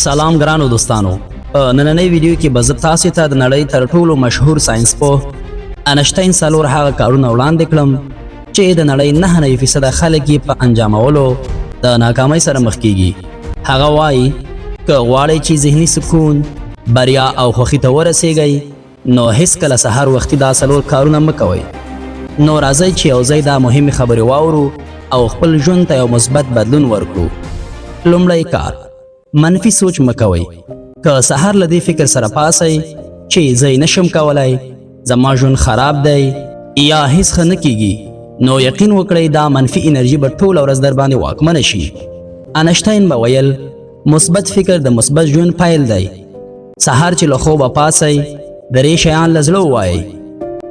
سلام ګرانو دوستانو، نننۍ ویډیو کې به زه تاسو ته د نړۍ تر ټولو مشهور ساينس پوه انشټاین څلور هغه کارونه وړاندې کړم چې د نړۍ 99% خلک یې په انجامولو د ناکامۍ سره مخ کیږي. هغه وایي که غواړئ چې ذهني سکون، بریا او خوښي ته ورسیږئ نو هیڅکله سهار وختي دا څلور کارونه مه کوئ. نو راځئ چې یوځای دا مهمې خبرې واورو او خپل ژوند ته یو مثبت بدلون ورکړو. لومړی کار، منفي سوچ مکوئ. که سهار له دې فکر سره پاسئ چې زه نشم کولای، زما ژوند خراب دی یا هیڅ ښه نه کیږي، نو یقین وکړئ دا منفي انرژي به ټوله ورځ در باندې واکمنه شي. انشټاین به ویل مثبت فکر د مثبت ژوند پیل دی. سهار چې له خوبه پاسئ درې شیان له زړه ووایئ: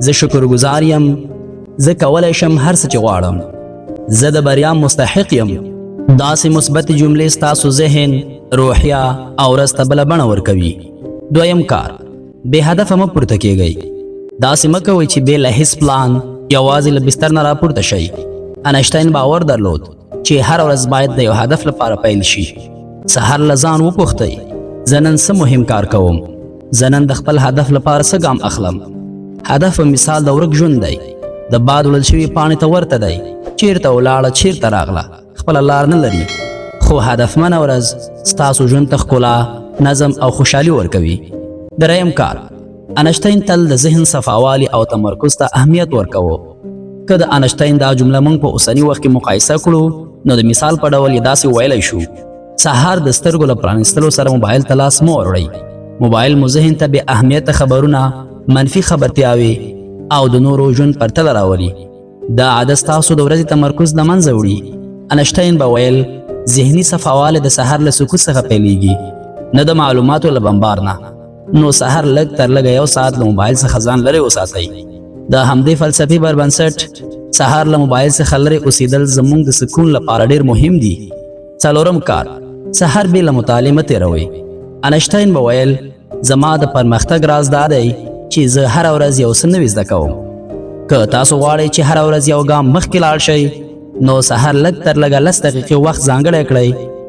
زه شکرګزار یم، زه کولی شم هر څه چې غواړم، زه د بریا مستحق یم. داسې مثبت جملې ستاسو ذهن، روحیه او ورځ ته بله بڼه ورکوي. دویم کار، بې هدفه مه پورته کیږئ. داسې مه کوئ چې بې له هیڅ پلان یوازې له بستر نه راپورته شئ. انشټاین باور درلود چې هر ورځ باید د یو هدف لپاره پیل شي. سهار له ځان وپوښتئ: زه نن څه مهم کار کوم؟ زه نن د خپل هدف لپاره څه ګام اخلم؟ هدف په مثال د ورک ژوند دی، د باد وړل شوي پاڼې ته ورته دی. چیرته ولاړه، چیرته راغله، خپله لار نه لري. خو هدفمنه ورځ ستاسو ژوند ته ښکلا، نظم او خوشحالي ورکوي. دریم کار، انشټاین تل د ذهن صفاوالي او تمرکز ته اهمیت ورکوه. که د انشټاین دا جمله موږ په اوسني وخت کې مقایسه کړو نو د مثال په ډول یې داسې ویلی شو: سهار د سترګو له پرانیستلو سره موبایل ته لاس مه وروړئ. موبایل مو ذهن ته بې اهمیته خبرونه، منفي خبرتیاوې او د نورو ژوند پرتله راولي. دا عادت ستاسو د ورځې تمرکز له منځه وړي. انشټاین به ویل ذهني صفاوالی د سهار له سکوت څخه پیلیږي، نه د معلوماتو له بمبار نه. نو سهار لږ تر لږه 1 ساعت له موبایل څخه ځان لرې وساتئ. د همدې فلسفې بر بنسټ سهار له موبایل څخه لرې اوسېدل زموږ د سکون لپاره ډېر مهم دي. څلورم کار، سهار بې له مطالعې مه تېروئ. انشټاین به ویل زما د پرمختګ راز دا دی چې زه هره ورځ یو څه نوي زده کوم. که تاسو غواړئ چې هره ورځ یو ګام مخکې لاړ شئ نو سهار لږ تر لږه 10 دقیقې وخت ځانګړی کړئ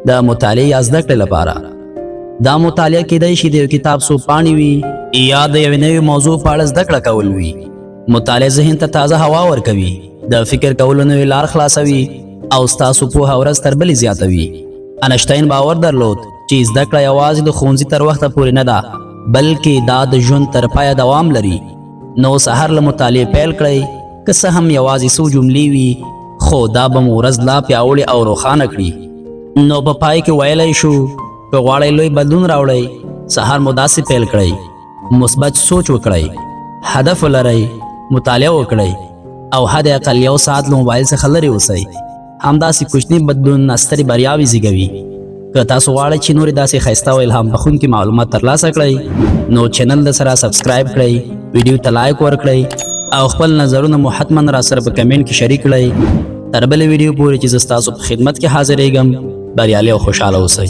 د مطالعې یا زده کړې لپاره. دا مطالعه کیدای شي د یو کتاب څو پاڼې وي یا د یوې نوې موضوع په اړه زده کړه کول وي. مطالعه ذهن ته تازه هوا ورکوي، د فکر کولو نوې لار خلاصوي او ستاسو پوهه ورځ تر بلې زیاتوي. انشټاین باور درلود چې زده کړه یوازې د ښوونځي تر وخته پورې نه ده، بلکې دا د ژوند تر پایه دوام لري. نو سهار له مطالعې پیل کړئ، که څه هم یوازې څو جملې وي، خو دا به مو ورځ لا پیاوړې او روښانه کړي. نو په پای کې ویلی شو که غواړئ لوی بدلون راوړئ، سهار مو داسې پیل کړئ: مثبت سوچ وکړئ، هدف ولرئ، مطالعه وکړئ او حد اقل 1 ساعت له موبایل څخه لرې اوسئ. همداسې کوچني بدلون سترې بریاوې زیږوي. که تاسو غواړئ چې نورې داسې ښایسته او الهام بخښونکي معلومات ترلاسه کړئ نو چینل د سره سبسکرایب کړئ، ویډیو ته لایک ورکړئ او خپل نظرونه مو حتما را سره په کمنټ کې شریک کړئ. تر بلې ویډیو پورې چې زه ستاسو په خدمت کې حاضرېږم، بریالي او خوشحاله اوسئ.